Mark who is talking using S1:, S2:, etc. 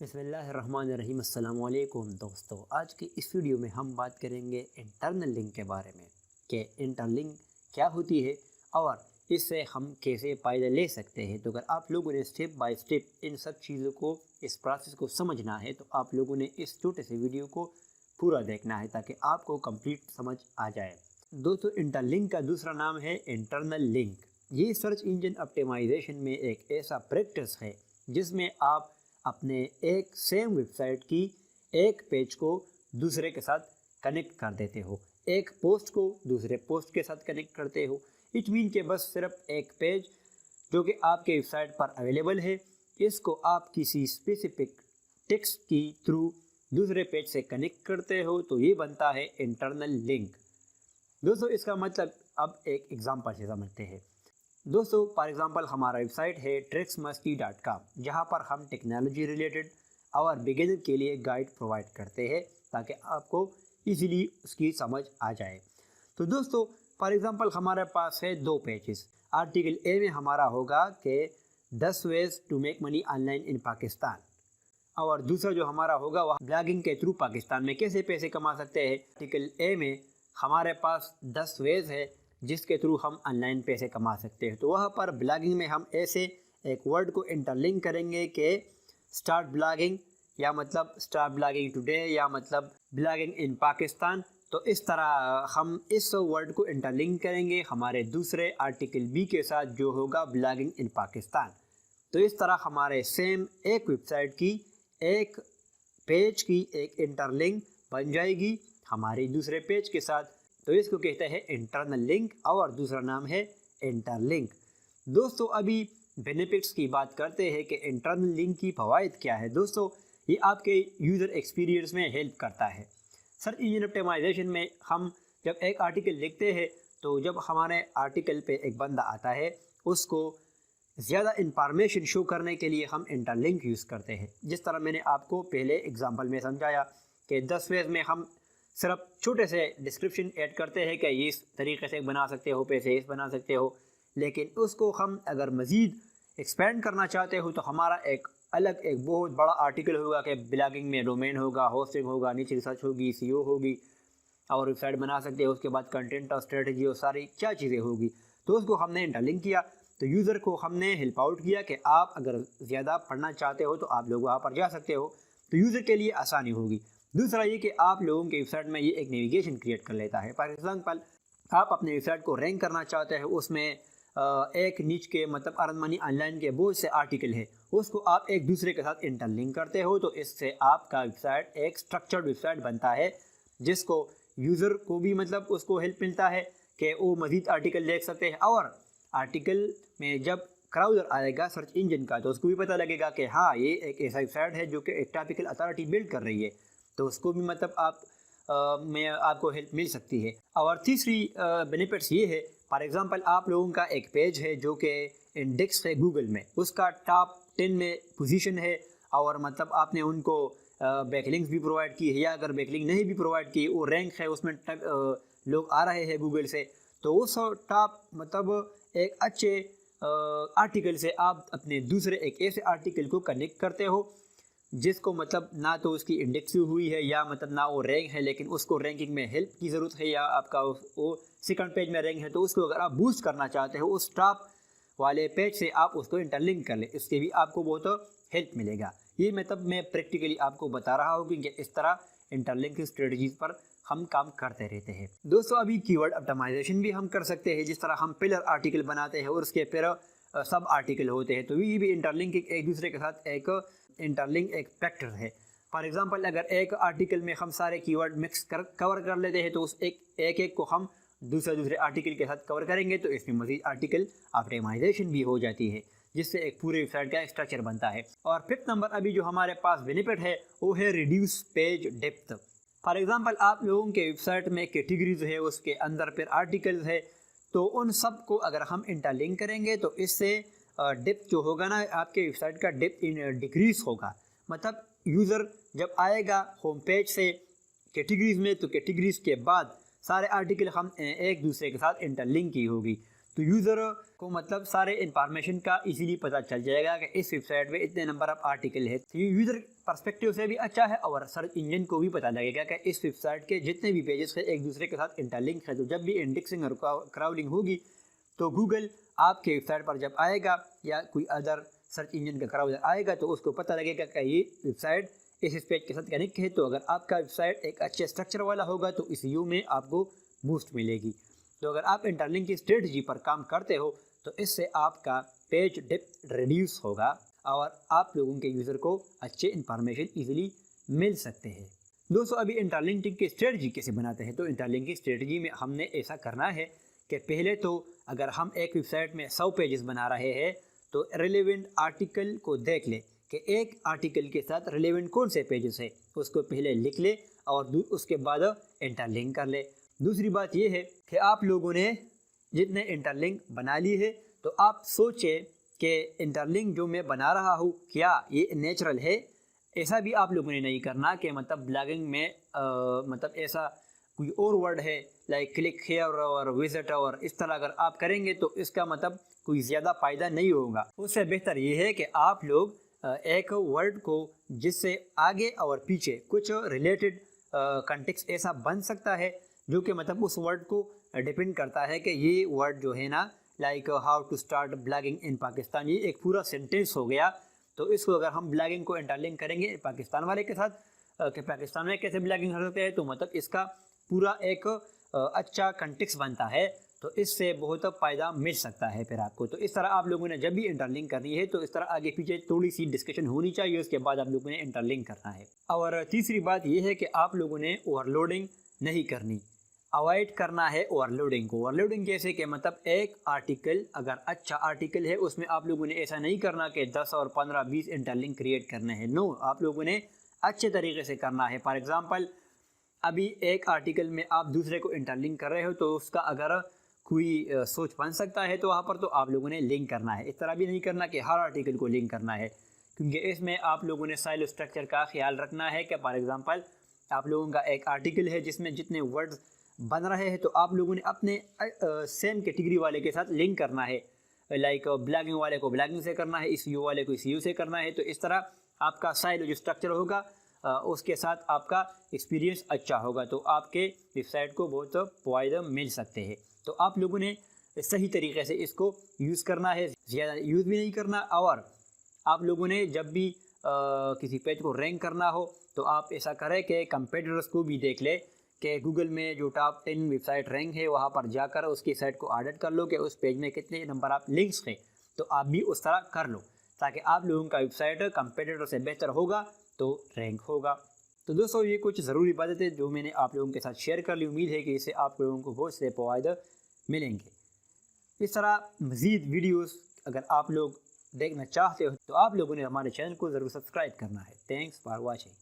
S1: बिस्मिल्लाहिर्रहमानिर्रहीम। अस्सलाम वालेकुम दोस्तों, आज की इस वीडियो में हम बात करेंगे इंटरनल लिंक के बारे में कि इंटरलिंक क्या होती है और इससे हम कैसे फ़ायदा ले सकते हैं। तो अगर आप लोगों ने स्टेप बाय स्टेप इन सब चीज़ों को, इस प्रोसेस को समझना है तो आप लोगों ने इस छोटे से वीडियो को पूरा देखना है ताकि आपको कंप्लीट समझ आ जाए। दोस्तों, इंटरलिंक का दूसरा नाम है इंटरनल लिंक। ये सर्च इंजन ऑप्टिमाइजेशन में एक ऐसा प्रैक्टिस है जिसमें आप अपने एक सेम वेबसाइट की एक पेज को दूसरे के साथ कनेक्ट कर देते हो, एक पोस्ट को दूसरे पोस्ट के साथ कनेक्ट करते हो। इट मीन के बस सिर्फ एक पेज जो कि आपके वेबसाइट पर अवेलेबल है, इसको आप किसी स्पेसिफिक टेक्स्ट की थ्रू दूसरे पेज से कनेक्ट करते हो तो ये बनता है इंटरनल लिंक। दोस्तों, इसका मतलब अब एक एग्जांपल से समझते हैं। दोस्तों, फॉर एग्जांपल हमारा वेबसाइट है trixmusty.com, जहां पर हम टेक्नोलॉजी रिलेटेड और बिगिनर के लिए गाइड प्रोवाइड करते हैं ताकि आपको इजीली उसकी समझ आ जाए। तो दोस्तों, फॉर एग्जांपल हमारे पास है दो पेजेस। आर्टिकल ए में हमारा होगा कि 10 ways to make money online in Pakistan, और दूसरा जो हमारा होगा वह ब्लॉगिंग के थ्रू पाकिस्तान में कैसे पैसे कमा सकते हैं। आर्टिकल ए में हमारे पास 10 वेज है जिसके थ्रू हम ऑनलाइन पैसे कमा सकते हैं। तो वहाँ पर ब्लॉगिंग में हम ऐसे एक वर्ड को इंटरलिंक करेंगे कि स्टार्ट ब्लॉगिंग, या मतलब स्टार्ट ब्लॉगिंग टुडे, या मतलब ब्लॉगिंग इन पाकिस्तान। तो इस तरह हम इस वर्ड को इंटरलिंक करेंगे हमारे दूसरे आर्टिकल बी के साथ जो होगा ब्लॉगिंग इन पाकिस्तान। तो इस तरह हमारे सेम एक वेबसाइट की एक पेज की एक इंटरलिंक बन जाएगी हमारे दूसरे पेज के साथ। तो इसको कहते हैं इंटरनल लिंक और दूसरा नाम है इंटरलिंक। दोस्तों, अभी बेनिफिट्स की बात करते हैं कि इंटरनल लिंक की फ़वाइद क्या है। दोस्तों, ये आपके यूज़र एक्सपीरियंस में हेल्प करता है। सर्च इंजन ऑप्टिमाइजेशन में हम जब एक आर्टिकल लिखते हैं तो जब हमारे आर्टिकल पे एक बंदा आता है उसको ज़्यादा इंफॉर्मेशन शो करने के लिए हम इंटरलिंक यूज़ करते हैं। जिस तरह मैंने आपको पहले एग्जांपल में समझाया कि 10 वेज में हम सिर्फ छोटे से डिस्क्रिप्शन ऐड करते हैं कि इस तरीके से बना सकते हो, पैसे इस बना सकते हो, लेकिन उसको हम अगर मज़ीद एक्सपेंड करना चाहते हो तो हमारा एक अलग एक बहुत बड़ा आर्टिकल होगा कि ब्लॉगिंग में डोमेन होगा, होस्टिंग होगा, नीचे रिसर्च होगी, सीईओ होगी, और वेबसाइट बना सकते हो। उसके बाद कंटेंट और स्ट्रेटजी और सारी क्या चीज़ें होगी। तो उसको हमने इंटरलिंक किया, तो यूज़र को हमने हेल्प आउट किया कि आप अगर ज़्यादा पढ़ना चाहते हो तो आप लोग वहाँ पर जा सकते हो, तो यूज़र के लिए आसानी होगी। दूसरा ये कि आप लोगों के वेबसाइट में ये एक नेविगेशन क्रिएट कर लेता है। फॉर एग्जांपल, आप अपने वेबसाइट को रैंक करना चाहते हो, उसमें एक नीच के मतलब अर्न मनी ऑनलाइन के बहुत से आर्टिकल है, उसको आप एक दूसरे के साथ इंटरलिंक करते हो, तो इससे आपका वेबसाइट एक स्ट्रक्चर्ड वेबसाइट बनता है जिसको यूज़र को भी मतलब उसको हेल्प मिलता है कि वो मज़ीद आर्टिकल देख सकते हैं। और आर्टिकल में जब क्राउज़र आएगा सर्च इंजन का तो उसको भी पता लगेगा कि हाँ, ये एक ऐसा वेबसाइट है जो कि एक टॉपिकल अथॉरिटी बिल्ड कर रही है, तो उसको भी मतलब आप में आपको हेल्प मिल सकती है। और तीसरी बेनिफिट्स ये है, फॉर एग्जांपल आप लोगों का एक पेज है जो कि इंडेक्स है गूगल में, उसका टॉप 10 में पोजीशन है, और मतलब आपने उनको बैकलिंक्स भी प्रोवाइड की है, या अगर बैकलिंक नहीं भी प्रोवाइड की, वो रैंक है उसमें लोग आ रहे हैं गूगल से, तो उस टॉप मतलब एक अच्छे आर्टिकल से आप अपने दूसरे एक ऐसे आर्टिकल को कनेक्ट करते हो जिसको मतलब ना तो उसकी इंडेक्सिंग हुई है या मतलब ना वो रैंक है, लेकिन उसको रैंकिंग में हेल्प की ज़रूरत है, या आपका वो सेकंड पेज में रैंक है, तो उसको अगर आप बूस्ट करना चाहते हो उस टॉप वाले पेज से आप उसको इंटरलिंक कर लें, इससे भी आपको बहुत हेल्प मिलेगा। ये मतलब मैं प्रैक्टिकली आपको बता रहा हूँ कि इस तरह इंटरलिंक स्ट्रेटजीज़ पर हम काम करते रहते हैं। दोस्तों, अभी कीवर्ड ऑप्टिमाइजेशन भी हम कर सकते हैं। जिस तरह हम पिलर आर्टिकल बनाते हैं और उसके फिर सब आर्टिकल होते हैं, तो ये भी इंटरलिंक एक दूसरे के साथ एक इंटरलिंक एक फैक्टर है। फॉर एग्जांपल, अगर एक आर्टिकल में हम सारे कीवर्ड कवर कर लेते हैं तो उस एक को हम दूसरे आर्टिकल के साथ कवर करेंगे, तो इसमें मज़ीद आर्टिकल ऑप्टिमाइजेशन भी हो जाती है, जिससे एक पूरे वेबसाइट का स्ट्रक्चर बनता है। और फिफ्थ नंबर अभी जो हमारे पास बेनिफिट है वो है reduce page depth. For example, आप लोगों के वेबसाइट में कैटेगरीज है, उसके अंदर फिर आर्टिकल्स है, तो उन सब को अगर हम इंटरलिंक करेंगे तो इससे डेप्थ जो होगा ना, आपके वेबसाइट का डेप्थ डिक्रीज होगा। मतलब यूज़र जब आएगा होम पेज से कैटेगरीज में, तो कैटेगरीज के बाद सारे आर्टिकल हम एक दूसरे के साथ इंटरलिंक की होगी, तो यूज़र को मतलब सारे इंफॉर्मेशन का इजीली पता चल जाएगा कि इस वेबसाइट में इतने नंबर ऑफ आर्टिकल है। तो ये यूज़र पर्सपेक्टिव से भी अच्छा है और सर्च इंजन को भी पता लगेगा कि इस वेबसाइट के जितने भी पेजेस हैं एक दूसरे के साथ इंटरलिंक है। तो जब भी इंडेक्सिंग और क्राउडिंग होगी तो गूगल आपके वेबसाइट पर जब आएगा या कोई अदर सर्च इंजन का क्राउडर आएगा तो उसको पता लगेगा कि ये वेबसाइट इस पेज के साथ कनेक्ट है। तो अगर आपका वेबसाइट एक अच्छे स्ट्रक्चर वाला होगा तो इस व्यू में आपको बूस्ट मिलेगी। तो अगर आप इंटरलिंक की स्ट्रेटजी पर काम करते हो तो इससे आपका पेज डेप्थ रिड्यूस होगा और आप लोगों के यूज़र को अच्छे इंफॉर्मेशन इजीली मिल सकते हैं। दोस्तों अभी इंटरलिंकिंग की स्ट्रेटजी कैसे बनाते हैं? तो इंटरलिंकिंग की स्ट्रेटजी में हमने ऐसा करना है कि पहले तो अगर हम एक वेबसाइट में 100 पेजेस बना रहे हैं तो रिलेवेंट आर्टिकल को देख ले कि एक आर्टिकल के साथ रिलेवेंट कौन से पेजेस है, उसको पहले लिख ले और उसके बाद इंटरलिंक कर ले। दूसरी बात यह है कि आप लोगों ने जितने इंटरलिंक बना ली है तो आप सोचें कि इंटरलिंक जो मैं बना रहा हूँ क्या ये नेचुरल है। ऐसा भी आप लोगों ने नहीं करना कि मतलब ब्लॉगिंग में मतलब ऐसा कोई और वर्ड है लाइक क्लिक हेयर और विजिट और इस तरह अगर आप करेंगे तो इसका मतलब कोई ज़्यादा फ़ायदा नहीं होगा। उससे बेहतर ये है कि आप लोग एक वर्ड को जिससे आगे और पीछे कुछ रिलेटेड कंटेक्स्ट ऐसा बन सकता है जो कि मतलब उस वर्ड को डिपेंड करता है कि ये वर्ड जो है ना like how to start blogging in Pakistan, ये एक पूरा सेंटेंस हो गया। तो इसको अगर हम ब्लॉगिंग को इंटरलिंक करेंगे पाकिस्तान वाले के साथ कि पाकिस्तान में कैसे ब्लॉगिंग कर सकते हैं तो मतलब इसका पूरा एक अच्छा कंटेक्स्ट बनता है। तो इससे बहुत फ़ायदा मिल सकता है फिर आपको। तो इस तरह आप लोगों ने जब भी इंटरलिंक करनी है तो इस तरह आगे पीछे थोड़ी सी डिस्कशन होनी चाहिए, उसके बाद आप लोगों ने इंटरलिंक करना है। और तीसरी बात यह है कि आप लोगों ने ओवरलोडिंग नहीं करनी, अवॉइड करना है ओवरलोडिंग को। ओवरलोडिंग जैसे कि मतलब एक आर्टिकल अगर अच्छा आर्टिकल है उसमें आप लोगों ने ऐसा नहीं करना कि 10 और 15 20 इंटरलिंक क्रिएट करने हैं। नो, आप लोगों ने अच्छे तरीके से करना है। फॉर एग्ज़ाम्पल अभी एक आर्टिकल में आप दूसरे को इंटरलिंक कर रहे हो तो उसका अगर कोई सोच बन सकता है तो वहाँ पर तो आप लोगों ने लिंक करना है। इस तरह भी नहीं करना कि हर आर्टिकल को लिंक करना है, क्योंकि इसमें आप लोगों ने साइलो स्ट्रक्चर का ख्याल रखना है कि फॉर एग्ज़ाम्पल आप लोगों का एक आर्टिकल है जिसमें जितने वर्ड्स बन रहे हैं तो आप लोगों ने अपने सेम कैटेगरी वाले के साथ लिंक करना है। लाइक ब्लॉगिंग वाले को ब्लॉगिंग से करना है, SEO वाले को SEO से करना है। तो इस तरह आपका साइलो जो स्ट्रक्चर होगा उसके साथ आपका एक्सपीरियंस अच्छा होगा तो आपके वेबसाइट को बहुत फ़ायदा मिल सकते हैं। तो आप लोगों ने सही तरीके से इसको यूज़ करना है, ज़्यादा यूज़ भी नहीं करना। और आप लोगों ने जब भी किसी पेज को रैंक करना हो तो आप ऐसा करें कि कंपेटिटर्स को भी देख ले कि गूगल में जो टॉप 10 वेबसाइट रैंक है वहाँ पर जाकर उसकी साइट को ऑडिट कर लो कि उस पेज में कितने नंबर ऑफ लिंक्स हैं। तो आप भी उस तरह कर लो ताकि आप लोगों का वेबसाइट कंपेटिटर से बेहतर होगा तो रैंक होगा। तो दोस्तों ये कुछ ज़रूरी बातें जो मैंने आप लोगों के साथ शेयर कर ली। उम्मीद है कि इससे आप लोगों को बहुत से फ़ायदे मिलेंगे। इस तरह मज़ीद वीडियोस अगर आप लोग देखना चाहते हो तो आप लोगों ने हमारे चैनल को ज़रूर सब्सक्राइब करना है। Thanks for watching.